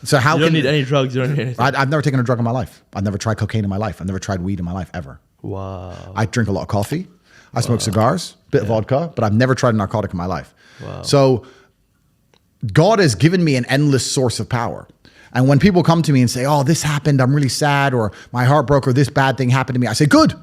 So how you don't need any drugs. You don't need anything. I've never taken a drug in my life. I've never tried cocaine in my life. I've never tried weed in my life ever. Wow. I drink a lot of coffee. I smoke cigars, bit of vodka, but I've never tried a narcotic in my life. Wow. So God has given me an endless source of power. And when people come to me and say, oh, this happened, I'm really sad, or my heart broke, or this bad thing happened to me, I say, good.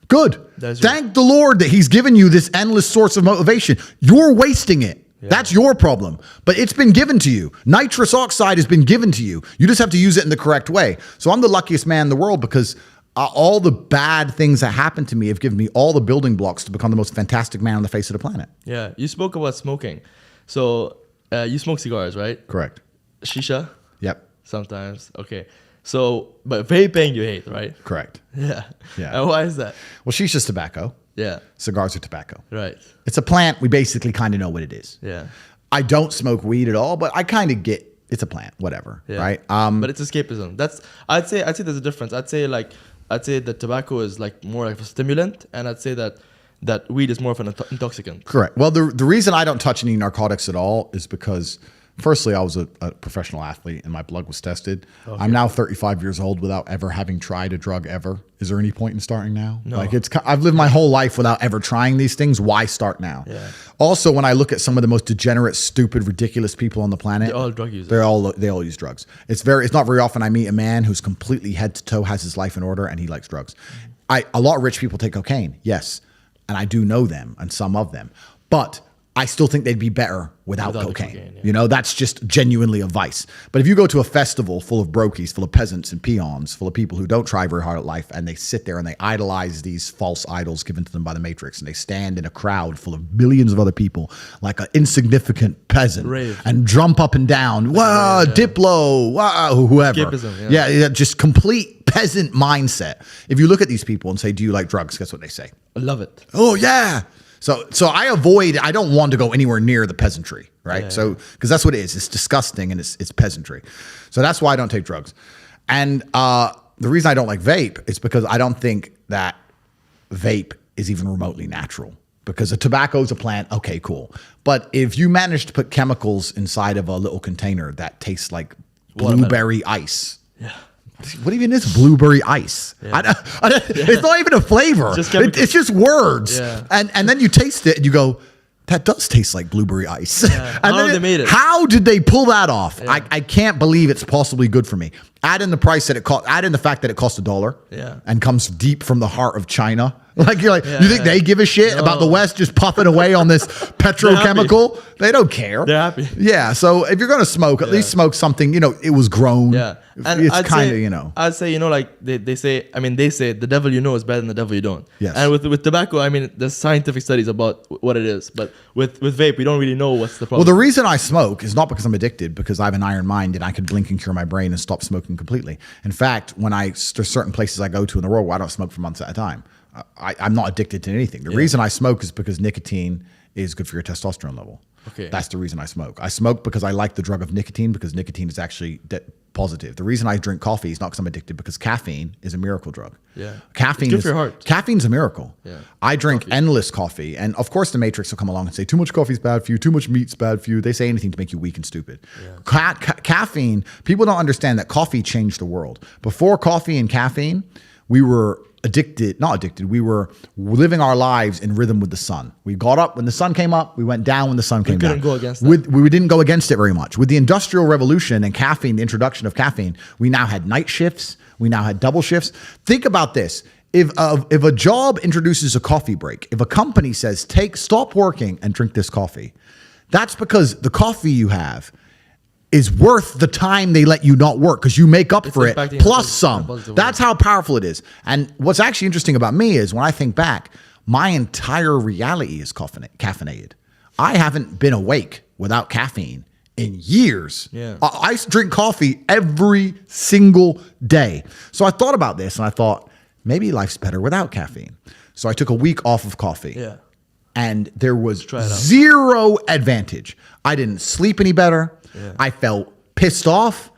Thank the Lord that he's given you this endless source of motivation. You're wasting it. Yeah. That's your problem. But it's been given to you. Nitrous oxide has been given to you. You just have to use it in the correct way. So I'm the luckiest man in the world because all the bad things that happened to me have given me all the building blocks to become the most fantastic man on the face of the planet. Yeah. You spoke about smoking. So you smoke cigars, right? Correct. Shisha? Yep. Sometimes. Okay. So, but vaping you hate, right? Correct. Yeah. Yeah. And why is that? Well, shisha's tobacco. Yeah. Cigars are tobacco. Right. It's a plant. We basically kind of know what it is. Yeah. I don't smoke weed at all, but I kind of get it's a plant, whatever. Yeah. Right. But it's escapism. I'd say there's a difference. I'd say that tobacco is like more like a stimulant, and I'd say that weed is more of an intoxicant. Correct. Well, the reason I don't touch any narcotics at all is because firstly, I was a professional athlete and my blood was tested. Okay. I'm now 35 years old without ever having tried a drug ever. Is there any point in starting now? No. Like I've lived my whole life without ever trying these things. Why start now? Yeah. Also, when I look at some of the most degenerate, stupid, ridiculous people on the planet, they're all drug users. They all use drugs. It's not very often I meet a man who's completely head to toe, has his life in order, and he likes drugs. A lot of rich people take cocaine, yes, and I do know them and some of them, but I still think they'd be better without cocaine. Yeah. You know, that's just genuinely a vice. But if you go to a festival full of brokies, full of peasants and peons, full of people who don't try very hard at life, and they sit there and they idolize these false idols given to them by the Matrix, and they stand in a crowd full of millions of other people like an insignificant peasant and jump up and down, wow, Diplo, wow, whoever. Escapism, yeah, just complete peasant mindset. If you look at these people and say, do you like drugs? Guess what they say? I love it. Oh, yeah. So I don't want to go anywhere near the peasantry, right? Yeah. So, because that's what it is. It's disgusting and it's peasantry. So that's why I don't take drugs. And the reason I don't like vape is because I don't think that vape is even remotely natural. Because a tobacco is a plant, okay, cool. But if you manage to put chemicals inside of a little container that tastes like blueberry ice. Yeah. What even is blueberry ice? Yeah. It's not even a flavor. It's just words. Yeah. And then you taste it and you go, that does taste like blueberry ice. Yeah. How did they pull that off? Yeah. I can't believe it's possibly good for me. Add in the price that it cost. Add in the fact that it costs $1. Yeah. And comes deep from the heart of China. Like you think they give a shit about the West just puffing away on this petrochemical? They don't care. They're happy. Yeah. So if you're gonna smoke, at least smoke something. It was grown. Yeah. And it's kind of I'd say like they say the devil you know is better than the devil you don't. Yes. And with tobacco, I mean there's scientific studies about what it is, but with vape we don't really know what's the problem. Well, the reason I smoke is not because I'm addicted, because I have an iron mind and I could blink and cure my brain and stop smoking completely. In fact, there's certain places I go to in the world where I don't smoke for months at a time. I'm not addicted to anything. The reason I smoke is because nicotine is good for your testosterone level. Okay. That's the reason I smoke. I smoke because I like the drug of nicotine, because nicotine is actually positive. The reason I drink coffee is not because I'm addicted, because caffeine is a miracle drug. Yeah. Caffeine it's good for your heart. Caffeine's a miracle. Yeah. I drink endless coffee. And of course the Matrix will come along and say, too much coffee is bad for you. Too much meat's bad for you. They say anything to make you weak and stupid. Yeah. Caffeine, people don't understand that coffee changed the world. Before coffee and caffeine, we were we were living our lives in rhythm with the sun. We got up when the sun came up, we went down when the sun came down. We couldn't go against that. We didn't go against it very much. With the Industrial Revolution and caffeine, the introduction of caffeine, we now had night shifts, we now had double shifts. Think about this. If a job introduces a coffee break, if a company says, stop working and drink this coffee, that's because the coffee you have is worth the time they let you not work, because you make up for it plus some. That's how powerful it is. And what's actually interesting about me is when I think back, my entire reality is caffeinated. I haven't been awake without caffeine in years. Yeah. I drink coffee every single day. So I thought about this and I thought, maybe life's better without caffeine. So I took a week off of coffee. Yeah. And there was zero advantage. I didn't sleep any better. Yeah. I felt pissed off.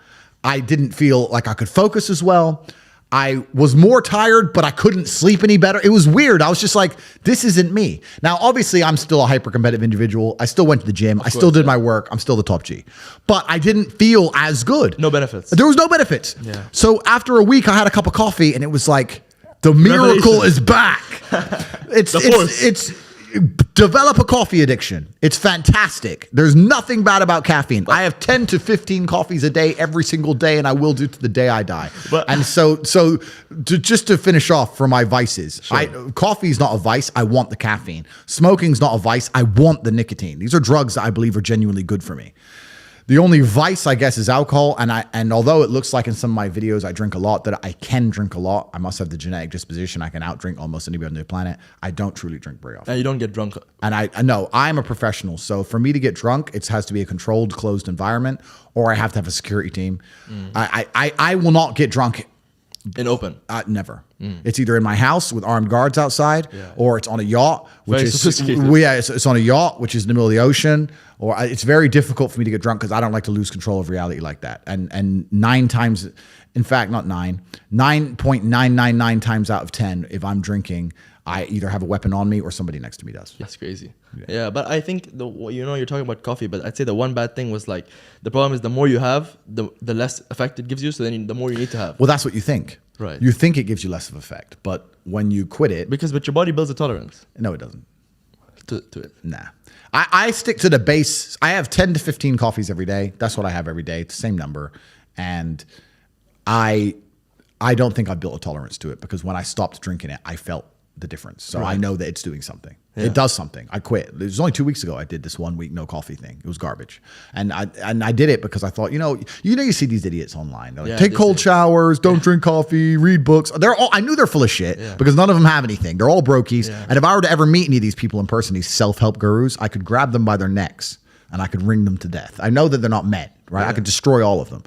I didn't feel like I could focus as well. I was more tired, but I couldn't sleep any better. It was weird. I was just like, this isn't me. Now, obviously, I'm still a hyper-competitive individual. I still went to the gym. I still did my work. I'm still the top G. But I didn't feel as good. No benefits. There was no benefits. Yeah. So after a week, I had a cup of coffee, and it was like, the miracle is back. It's develop a coffee addiction. It's fantastic. There's nothing bad about caffeine. I have 10 to 15 coffees a day every single day, and I will do to the day I die. And just to finish off for my vices, coffee is not a vice. I want the caffeine. Smoking's not a vice. I want the nicotine. These are drugs that I believe are genuinely good for me. The only vice, I guess, is alcohol. And although it looks like in some of my videos I drink a lot, that I can drink a lot. I must have the genetic disposition. I can outdrink almost anybody on the planet. I don't truly drink very often. And you don't get drunk. And I know I'm a professional. So for me to get drunk, it has to be a controlled, closed environment, or I have to have a security team. I will not get drunk in open. Never. It's either in my house with armed guards outside, or it's on a yacht, which Very is sophisticated. it's on a yacht, which is in the middle of the ocean. Or it's very difficult for me to get drunk because I don't like to lose control of reality like that. And 9 times, in fact, not 9, 9.999 times out of 10, if I'm drinking, I either have a weapon on me or somebody next to me does. That's crazy. Yeah, but I think you're talking about coffee, but I'd say the one bad thing was like the problem is the more you have, the less effect it gives you. So then the more you need to have. Well, that's what you think. Right. You think it gives you less of effect, but when you quit it, but your body builds a tolerance. No, it doesn't. To it. Nah. I stick to the base. I have 10 to 15 coffees every day. That's what I have every day. It's the same number. And I don't think I've built a tolerance to it because when I stopped drinking it, I felt the difference. So I know that it's doing something. Yeah. It does something. I quit. It was only 2 weeks ago I did this 1 week no coffee thing. It was garbage. And I did it because I thought, you see these idiots online. They're like, take cold showers, don't drink coffee, read books. I knew they're full of shit because none of them have anything. They're all brokies. Yeah. And if I were to ever meet any of these people in person, these self-help gurus, I could grab them by their necks and I could wring them to death. I know that they're not men, right? I could destroy all of them.